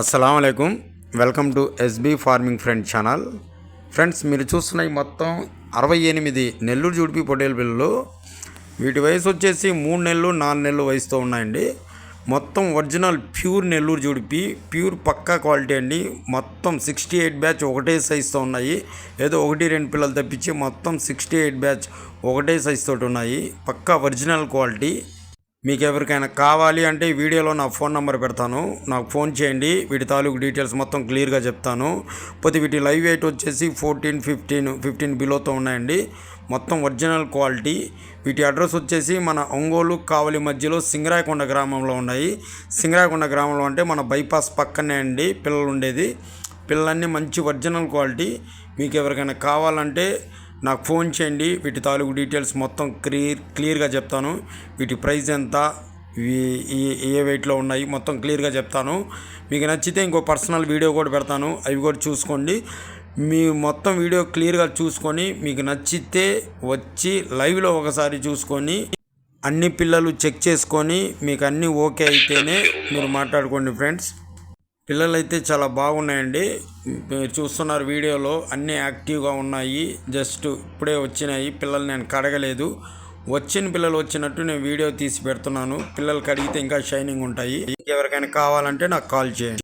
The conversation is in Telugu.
అస్సలాముఅలైకుం welcome to SB farming friend channel. Friends, మీరు చూస్తున్న ఈ మొత్తం 68 నెల్లూరు జుడిపి పొట్టేలు పిల్లలు. వీటి వయసు వచ్చేసి 3 నెలలు 4 నెలలు వయసుతో ఉన్నాయండి. మొత్తం ఒరిజినల్ ప్యూర్ నెల్లూరు జుడిపి, ప్యూర్ పక్కా క్వాలిటీ అండి. మొత్తం 68 బ్యాచ్ ఒకటే సైజుతో ఉన్నాయి. ఏదో 1-2 పిల్లలు తప్పించి మొత్తం 68 బ్యాచ్ ఒకటే సైజు తోటి ఉన్నాయి. పక్కా ఒరిజినల్ క్వాలిటీ. మీకు ఎవరికైనా కావాలి అంటే ఈ వీడియోలో నా ఫోన్ నెంబర్ పెడతాను, నాకు ఫోన్ చేయండి. వీటి తాలూకు డీటెయిల్స్ మొత్తం క్లియర్గా చెప్తాను. పోతే వీటి లైవ్ వెయిట్ వచ్చేసి 14-15 బిలోతో ఉన్నాయండి. మొత్తం ఒరిజినల్ క్వాలిటీ. వీటి అడ్రస్ వచ్చేసి మన ఒంగోలు కావలి మధ్యలో సింగరాయకొండ గ్రామంలో ఉన్నాయి. సింగరాయకొండ గ్రామంలో అంటే మన బైపాస్ పక్కనే అండి పిల్లలు ఉండేది. పిల్లలన్నీ మంచి ఒరిజినల్ క్వాలిటీ. మీకు ఎవరికైనా కావాలంటే నాకు ఫోన్ చేయండి. వీటి తాలూకు డీటెయిల్స్ మొత్తం క్లియర్గా చెప్తాను. వీటి ప్రైస్ ఎంత, ఏ వెయిట్లో ఉన్నాయి మొత్తం క్లియర్గా చెప్తాను. మీకు నచ్చితే ఇంకో పర్సనల్ వీడియో కూడా పెడతాను, అవి కూడా చూసుకోండి. మీ మొత్తం వీడియో క్లియర్గా చూసుకొని మీకు నచ్చితే వచ్చి లైవ్లో ఒకసారి చూసుకొని అన్ని పిల్లలు చెక్ చేసుకొని మీకు అన్నీ ఓకే అయితేనే మీరు మాట్లాడుకోండి ఫ్రెండ్స్. పిల్లలు అయితే చాలా బాగున్నాయండి. మీరు చూస్తున్నారు వీడియోలో అన్నీ యాక్టివ్గా ఉన్నాయి. జస్ట్ ఇప్పుడే వచ్చినాయి పిల్లలు, నేను కడగలేదు. వచ్చిన పిల్లలు వచ్చినట్టు నేను వీడియో తీసి పెడుతున్నాను. పిల్లలు కడిగితే ఇంకా షైనింగ్ ఉంటాయి. ఎవరికైనా కావాలంటే నాకు కాల్ చేయండి.